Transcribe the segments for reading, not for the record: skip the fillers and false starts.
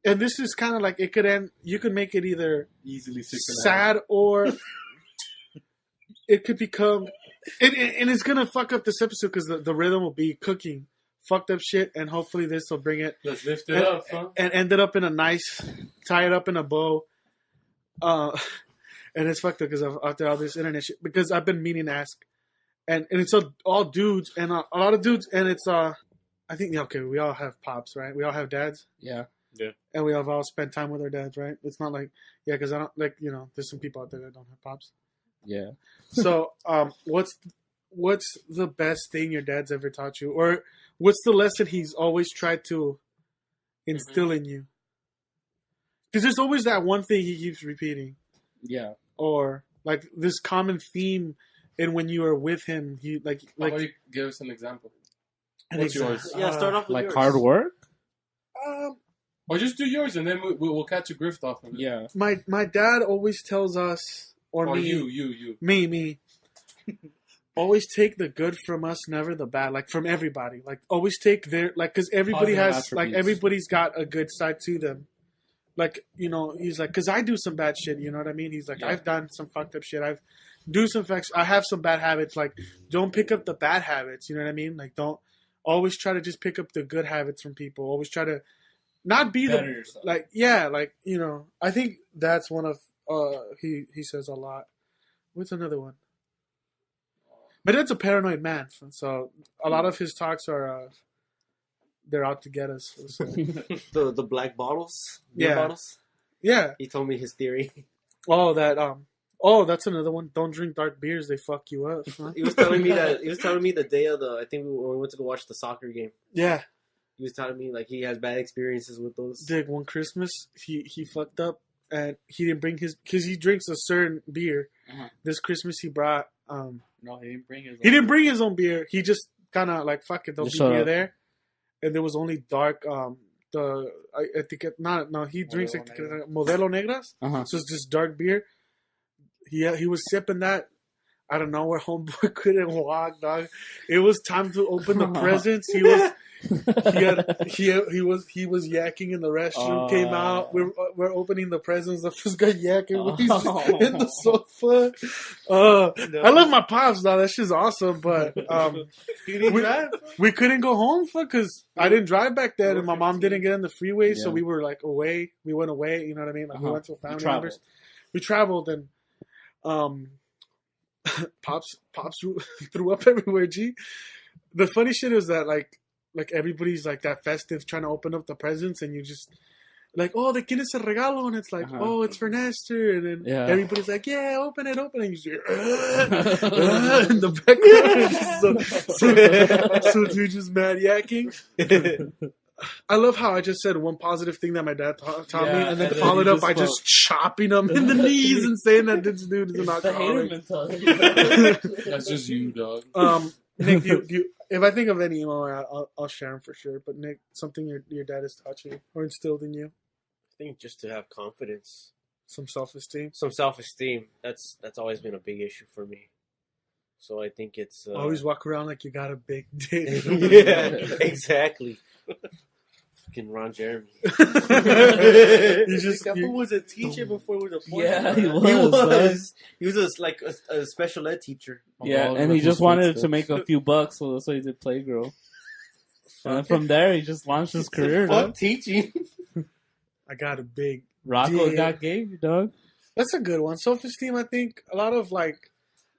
and this is kind of like it could end. You could make it either easily sad or it could become. And it's gonna fuck up this episode because the rhythm will be cooking fucked up shit, and hopefully this will bring it. Let's lift it up, huh? And end it up in a nice, tie it up in a bow. And it's fucked up because after all this internet shit, because I've been meaning to ask, and it's all dudes and a lot of dudes, and it's I think we all have pops, right? We all have dads. Yeah. And we have all spent time with our dads, right? It's not like because I don't there's some people out there that don't have pops. Yeah. So, what's the best thing your dad's ever taught you, or what's the lesson he's always tried to instill in you? Because there's always that one thing he keeps repeating. Yeah. Or like this common theme, and when you are with him, he like. How about you give us an example? What's yours? Yeah, start off with like yours. hard work. Or just do yours, and then we'll catch a grift off of it. Yeah. My dad always tells us, or me, you. me. Always take the good from us, never the bad. Like from everybody, like always take their because everybody Positive has attributes. everybody's got a good side to them. Like he's like, because I do some bad shit. You know what I mean? He's like, I've done some fucked up shit. I have some bad habits. Like, don't pick up the bad habits. You know what I mean? Like, don't always try to just pick up the good habits from people. Always try to not be Better yourself. I think that's one of he says a lot. What's another one? My dad's a paranoid man, so a lot of his talks are they're out to get us. So. the black bottles, beer Yeah. bottles. Yeah. He told me his theory. Oh, that's another one. Don't drink dark beers; they fuck you up. Huh? He was telling me that. He was telling me the day of when we went to go watch the soccer game. Yeah. He was telling me like he has bad experiences with those. Dick, one Christmas he fucked up and he didn't bring because he drinks a certain beer. Uh-huh. This Christmas he brought No, he didn't bring his. he didn't bring his own beer. He just kind of like fuck it, there'll Just be shut beer up. there, and there was only dark. I think he drinks like Modelo Negras, Uh-huh. so it's just dark beer. He was sipping that. Out of nowhere, homeboy couldn't walk, dog. It was time to open the presents. He was yakking in the restroom. Came out. We're opening the presents. The first guy yakking in the sofa. I love my pops, dog. That shit's awesome. But we couldn't go home because I didn't drive back then, and my mom didn't get in the freeway, so we were like away. We went away. You know what I mean? Like we went to family members. We traveled and. Pops threw up everywhere. G. The funny shit is that like everybody's like that festive trying to open up the presents, and you just like, oh, ¿de quién es el regalo? And it's like, oh, it's for Nestor, and then everybody's like, yeah, open it, and you see in the background. So dude just mad yakking. I love how I just said one positive thing that my dad taught me, and then followed up by just chopping him in the knees and saying that this dude is an alcoholic. That's just you, dog. Nick, if I think of any more, I'll share them for sure. But Nick, something your dad has taught you or instilled in you? I think just to have confidence, some self-esteem. That's always been a big issue for me. So I think it's always walk around like you got a big dick. Yeah, exactly. Fucking Ron Jeremy. Who was a teacher before he was a player. Yeah, he was. He was like a special ed teacher. Yeah, and he just wanted to make a few bucks, so that's why he did Playgirl. And from there, he just launched his career. Fuck teaching. I got a big Rocco got gave you, dog. That's a good one. Self-esteem, I think a lot of like.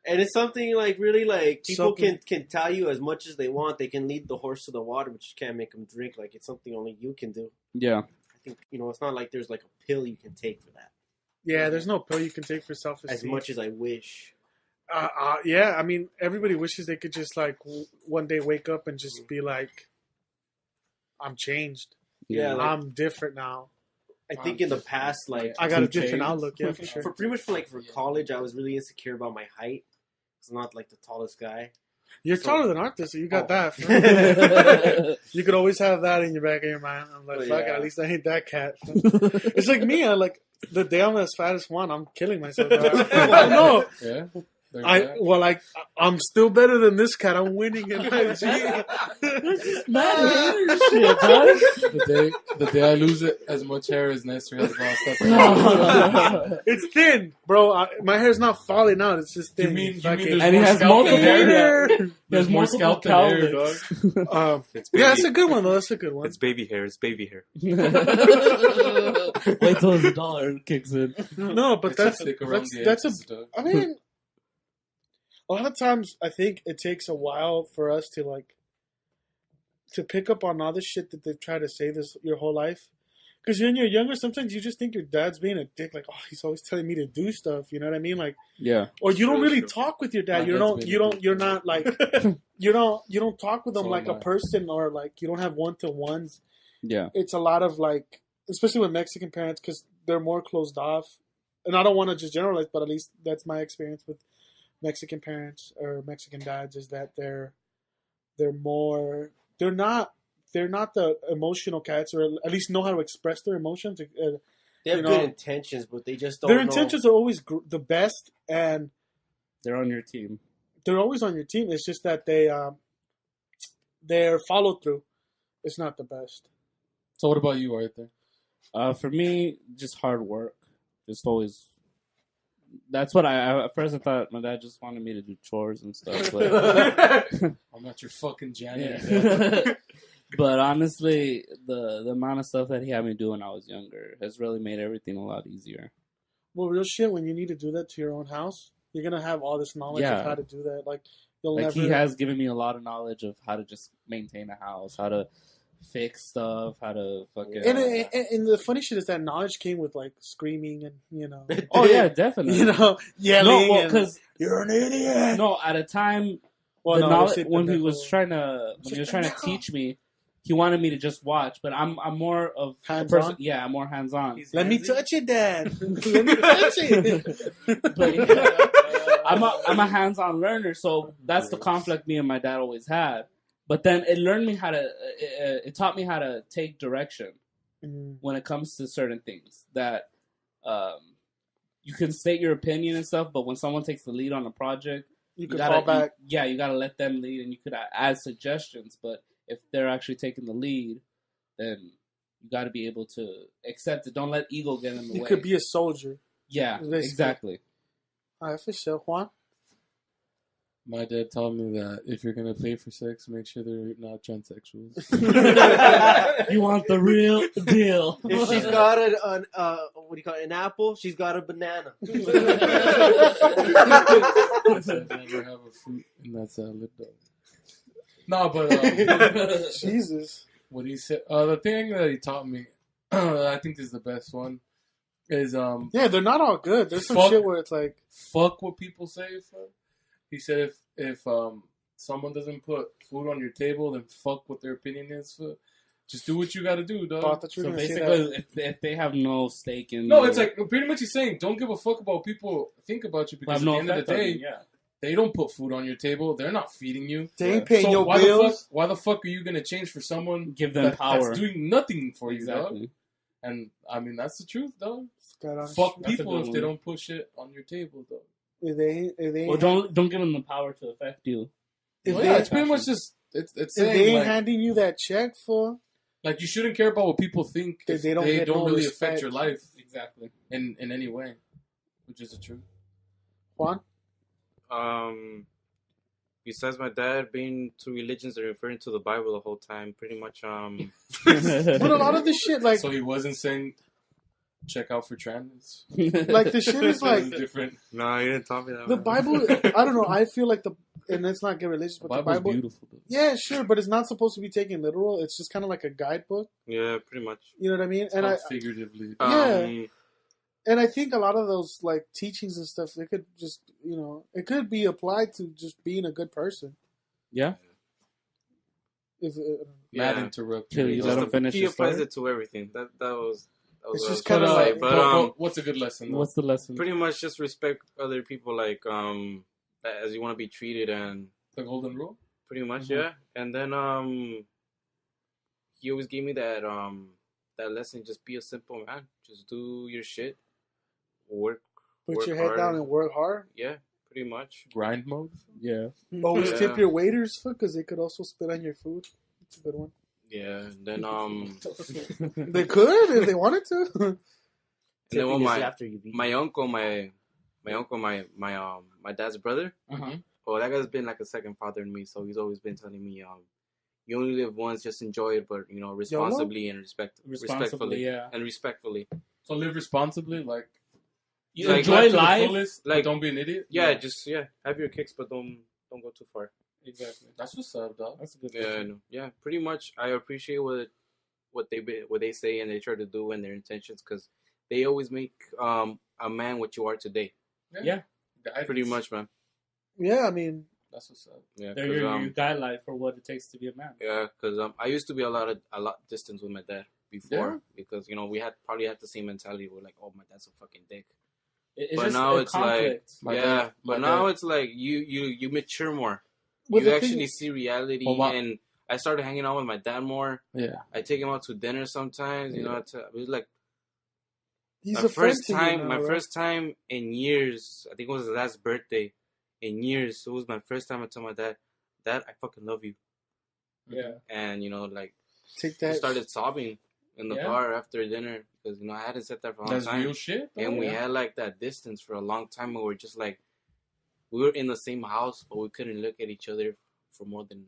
And it's something like really like people can tell you as much as they want. They can lead the horse to the water, but you can't make them drink. Like it's something only you can do. Yeah. I think it's not like there's like a pill you can take for that. Yeah, there's no pill you can take for self-esteem. As much as I wish. Yeah, I mean, everybody wishes they could just like one day wake up and just be like, I'm changed. Yeah, like, I'm different now. I think in the past, like I got a different outlook. Yeah, for sure. For pretty much for college, I was really insecure about my height. I'm not like the tallest guy. You're taller than Arthur, so you got that. You could always have that in your back of your mind. I'm like, fuck it, at least I ain't that cat. It's like me. I like the day I'm as fat as Juan, I'm killing myself. I know. Yeah. I'm still better than this cat. I'm winning in IG. The day I lose it, as much hair as Nestor has lost. That's it's thin, bro. My hair's not falling out. It's just thin. You mean and he has multiple hair. There's more multiple scalp than hair, dog. That's a good one, though. That's a good one. It's baby hair. It's baby hair. Wait till his dollar kicks in. No, but that's I mean, a lot of times I think it takes a while for us to pick up on all the shit that they've tried to say this your whole life. Because when you're younger, sometimes you just think your dad's being a dick. Like, oh, he's always telling me to do stuff. You know what I mean? Like, yeah. Or you don't really talk with your dad. You're not like, you don't talk with him like a person, or like you don't have one-to-ones. Yeah. It's a lot of like, especially with Mexican parents, because they're more closed off. And I don't want to just generalize, but at least that's my experience with Mexican parents or Mexican dads, is that they're not the emotional cats, or at least know how to express their emotions. They have good intentions, but they just don't. Their intentions are always the best, and they're on your team. They're always on your team. It's just that their follow through is not the best. So, what about you, Arthur? For me, just hard work. Just always. That's what at first I thought my dad just wanted me to do chores and stuff. But I'm not your fucking janitor. Yeah. But honestly, the amount of stuff that he had me do when I was younger has really made everything a lot easier. Well, real shit, when you need to do that to your own house, you're going to have all this knowledge of how to do that. Like, he has given me a lot of knowledge of how to just maintain a house, how to fix stuff, how to fucking... And the funny shit is that knowledge came with, like, screaming and, Oh, yeah, definitely. Yelling. No, because... You're an idiot! No, at a time, when he was trying to teach me, he wanted me to just watch, but I'm more of hands-on. Yeah, I'm more hands-on. Let me touch it, Dad. Let me touch it. But yeah, I'm a hands-on learner, so that's the conflict me and my dad always had. But then it taught me how to take direction when it comes to certain things. That you can state your opinion and stuff, but when someone takes the lead on a project, you can fall back. You gotta let them lead, and you could add suggestions, but if they're actually taking the lead, then you got to be able to accept it. Don't let ego get in the way. You could be a soldier. Yeah, exactly. All right, for sure. Juan? My dad taught me that if you're going to pay for sex, make sure they're not transsexuals. You want the real deal. If she's got an apple, she's got a banana. Never have a fruit in that salad, though. No, but Jesus. What he said, the thing that he taught me, I think this is the best one, is they're not all good. There's some shit where it's like, fuck what people say. He said if someone doesn't put food on your table, then fuck what their opinion is. Just do what you got to do, dog. So basically, if they have no stake in, it's like pretty much he's saying, don't give a fuck about people think about you, because at the end of the day, they don't put food on your table. They're not feeding you. They ain't paying your bills. Why the fuck are you going to change for someone give them power that's doing nothing for you, exactly. dog? And, I mean, that's the truth, dog. Fuck people if they don't put shit on your table, dog. If they don't give them the power to affect you. It's pretty much just... It's if saying, they ain't handing you that check for... Like, you shouldn't care about what people think if they don't really affect your life. Exactly. In any way. Which is the truth. Juan? Besides my dad being two religions and referring to the Bible the whole time, pretty much But a lot of this shit, like, so he wasn't saying check out for trans. Like, the shit is like different. No, you didn't tell me that. The Bible, I don't know. I feel like and let's not get religious, but the Bible, beautiful. Yeah, sure, but it's not supposed to be taken literal. It's just kind of like a guidebook. Yeah, pretty much. You know what I mean? It's figuratively. Yeah. And I think a lot of those, like, teachings and stuff, they could just, it could be applied to just being a good person. Yeah. Not interrupt. You let him finish. He applies it to everything. That was it's just kind of like. But what's a good lesson? What's the lesson? Pretty much just respect other people, like as you want to be treated, and the golden rule. Pretty much, yeah. And then he always gave me that lesson. Just be a simple man. Just do your shit. Put your head down and work hard. Yeah, Pretty much. Grind mode. Yeah. Always Yeah. tip your waiters, because they could also spit on your food. It's a good one. Yeah. Then They could if they wanted to. and then Tipping when is my after you beat. my uncle, my dad's brother. Uh-huh. Well, that guy's been like a second father to me, so he's always been telling me, you only live once, just enjoy it, but responsibly and respectfully, yeah. and respectfully. So live responsibly, like You Like, enjoy live to the life. fullest, but Like- don't be an idiot. Yeah, just have your kicks, but don't go too far. Exactly. That's what's up, dog. That's a good Yeah, lesson. no, yeah. Pretty much, I appreciate what they say and they try to do and their intentions, because they always make a man what you are today. Yeah. Guidance. Pretty much, man. Yeah, I mean, That's what's up. Yeah, They're your guideline for what it takes to be a man. yeah, because I used to be a lot distance with my dad before, because we probably had the same mentality. We're like, oh, my dad's a fucking dick. It's But just now a it's conflict. My yeah, dad- but my now dad- it's like you mature more. Well, You the thing actually is- see reality, Well, my- and I started hanging out with my dad more. Yeah. I take him out to dinner sometimes. You know, it was like he's my a friend first to you time. now, My right? first time in years. I think it was his last birthday in years. So it was my first time I told my dad, "Dad, I fucking love you." Yeah. And like Take he that. started sobbing in the Yeah. bar after dinner, because I hadn't said that for a long That's time. real shit. And we had like that distance for a long time where we're just like, we were in the same house, but we couldn't look at each other for more than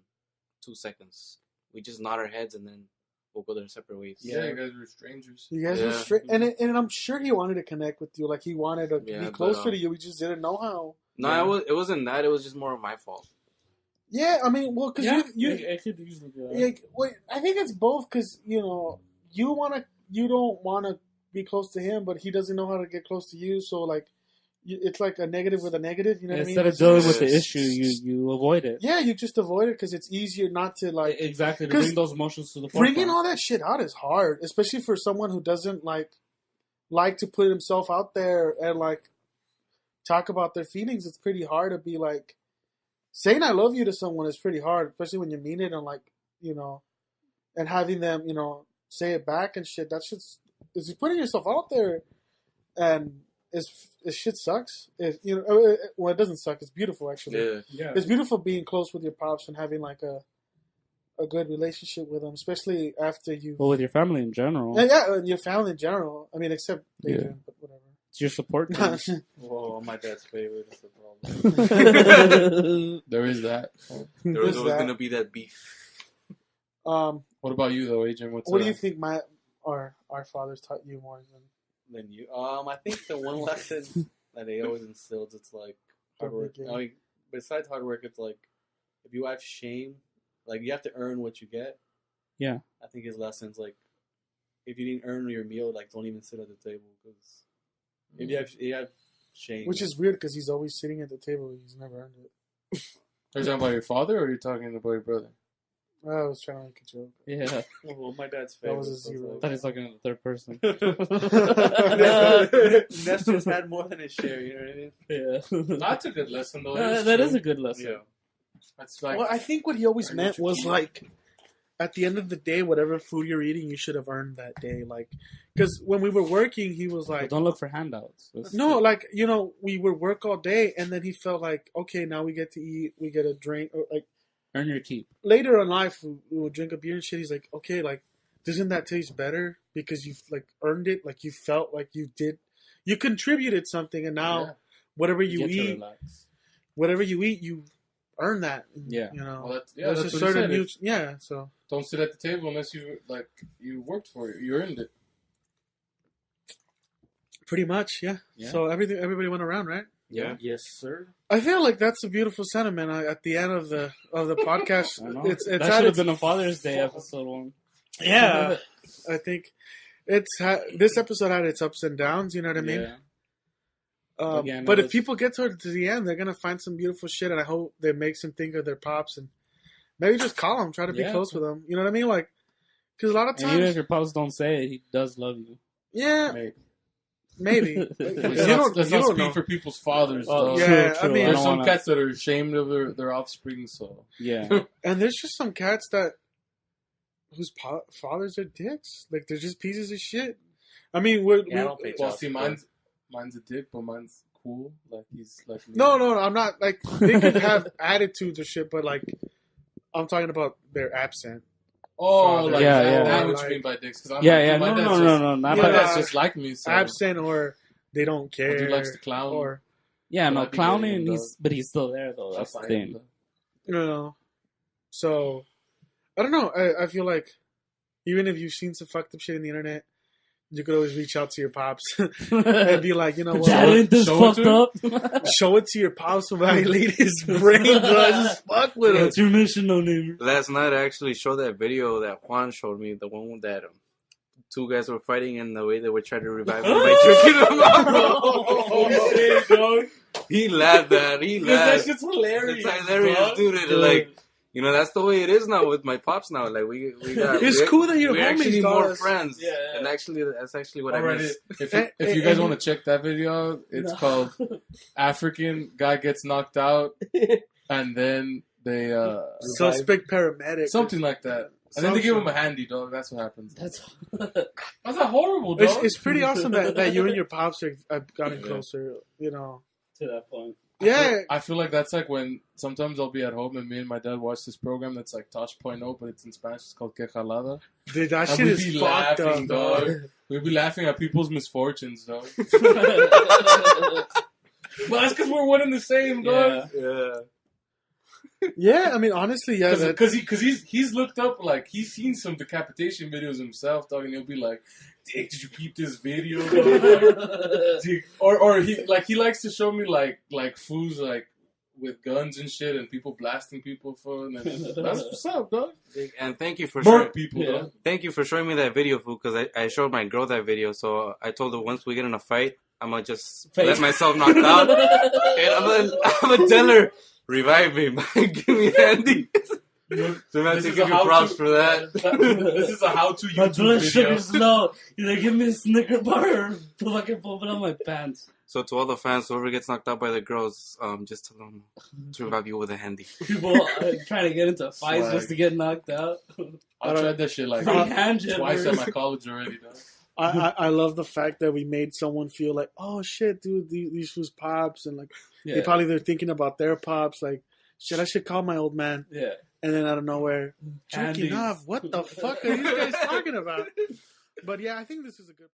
2 seconds. We just nod our heads and then we'll go their separate ways. Yeah, you guys were strangers. You guys were Yeah. straight, and I'm sure he wanted to connect with you. Like he wanted to Yeah, be but, closer to you. We just didn't know how. No, Yeah. it wasn't that. It was just more of my fault. Yeah, I mean, well, because you it could easily be that. like, wait, I think it's both. Because you don't want to be close to him, but he doesn't know how to get close to you. So like, it's like a negative with a negative. You know what I mean? Instead of dealing with the issue, you avoid it. Yeah, you just avoid it because it's easier not to like. Exactly, to 'cause bring those emotions to the forefront. Bringing all that shit out is hard, especially for someone who doesn't like to put himself out there and like talk about their feelings. It's pretty hard to be like saying "I love you" to someone is pretty hard, especially when you mean it and like and having them say it back and shit. That's just is putting yourself out there, and it shit sucks. Well, it doesn't suck. It's beautiful actually. Yeah. Yeah. It's beautiful being close with your pops and having like a good relationship with them, especially after you. Well, with your family in general, Yeah, and your family in general. I mean, except Adrian, but whatever. it's your support team. Whoa, my dad's favorite is the problem. There is that. There There's was always that. going to be that beef. What about you, though, Adrian? What do you think our fathers taught you more than? Than you. I think the one lesson that they always instilled, it's like hard work. Yeah. I mean, besides hard work, it's like if you have shame, like you have to earn what you get. Yeah. I think his lessons, like if you didn't earn your meal, like don't even sit at the table, because if you have shame, Which is weird because he's always sitting at the table. He's never earned it. Are you talking about your father or are you talking about your brother? I was trying to make a joke. Yeah, well, my dad's That favorite. was a so it's zero. I thought he's talking in the third person. Nestor's had more than his share. You know what I mean? Yeah, That's a good lesson, though. that is a good lesson. Yeah. That's like, Well, I think what he always Earn meant what you was like, at the end of the day, whatever food you're eating, you should have earned that day. Like, because when we were working, he was But like, don't look for handouts. That's- no, like we would work all day, and then he felt like, okay, now we get to eat, we get a drink, or like earn your keep. later in life we would drink a beer and shit. He's like, okay, like doesn't that taste better because you like earned it, like you felt like you contributed something, and now Yeah. whatever You you get to eat, relax. you earn that. Yeah. well, There's that's a what he certain said. new, yeah. So Don't sit at the table unless you worked for it. You earned it. pretty much, yeah. Yeah. So everybody went around, right? Yeah. Yes, sir. I feel like that's a beautiful sentiment at the end of the podcast. I know. It's that at should have its- been a Father's Day episode one. Yeah, I think this episode had its ups and downs. You know what I mean? Yeah. Again, But it if was- people get to the end, they're gonna find some beautiful shit, and I hope they makes them think of their pops and maybe just call them, try to be Yeah. close with them. You know what I mean? Like, because a lot of And even if times, your pops don't say it, he does love you. yeah, Maybe. maybe. Let's you not speak know. for people's fathers. Oh, though. yeah, true, I mean- don't There's some wanna- cats that are ashamed of their offspring, so Yeah. And there's just some cats whose fathers are dicks. Like they're just pieces of shit. I mean, Yeah, I don't pay well, child see, support. mine's a dick, but mine's cool. Like he's like me. No, I'm not like they could have attitudes or shit, but like I'm talking about their absent. Oh, like Yeah, that, yeah. that what Like- you mean by dicks? Because Yeah, my no, dad's no, just, no, not my Yeah. dad's just like me. So Absent or they don't care. dude likes to clown. Or Yeah, But no, I think clowning, they- but he's still there, though. That's the fine. thing. you know. So I don't know. I feel like even if you've seen some fucked up shit in the internet, you could always reach out to your pops and be like, you know Dad, what? ain't this show it fucked to up? Show it to your pops and violate his brain, bro. Just fuck with him. What's your mission, NoNamers? Last night I actually showed that video that Juan showed me, the one that two guys were fighting and the way they were trying to revive him by jerking him Oh, shit, dog. He laughed at. He That laughed. shit's hilarious. It's hilarious, dog. dude. And, like, you know, that's the way it is now with my pops now. Like we got. It's cool that you're we're homies, actually dog. more friends. Yeah. And actually, that's actually what I Alright, miss. if you guys want to check that video, it's called African Guy Gets Knocked Out, and then they Suspect paramedic. something like that. And then they give him a handy, dog. That's what happens. That's That's not horrible, dog. It's pretty awesome that you and your pops have gotten closer. You know. to that point. Yeah. I feel like that's like when sometimes I'll be at home and me and my dad watch this program that's like Tosh.0, but it's in Spanish. It's called Que Jalada. Dude, that And shit we is be fucked laughing, up, dog. dog. We'd be laughing at people's misfortunes, dog. Well, that's because we're one and the same, dog. Yeah. Yeah. Yeah, I mean, honestly, yeah. Because he's looked up, like, he's seen some decapitation videos himself, dog, and he'll be like, Dick, did you peep this video, dog? Like, Dick. Or he likes to show me, like fools, like, with guns and shit, and people blasting people for, and that's what's up, dog. And thank you for More showing. people, Yeah. dog. Thank you for showing me that video, fool. Because I showed my girl that video. So I told her once we get in a fight, I'm gonna just let myself knocked out, and I'm gonna tell her, revive me, give me handy. So I have to give you props for that. This is a how-to My YouTube blood video. sugar's low. Either give me a Snicker bar or fucking pop it on my pants. So to all the fans, whoever gets knocked out by the girls, just tell them to revive you with a handy. People trying to get into fights Swag. just to get knocked out. I tried that shit like Free hand twice at jibbers. my college already, dog. I love the fact that we made someone feel like, oh shit, dude, these was pops, and like Yeah. they're thinking about their pops. Like, shit, I should call my old man. Yeah. And then out of nowhere, jerking Handy. off. What the fuck are you guys talking about? But yeah, I think this is a good.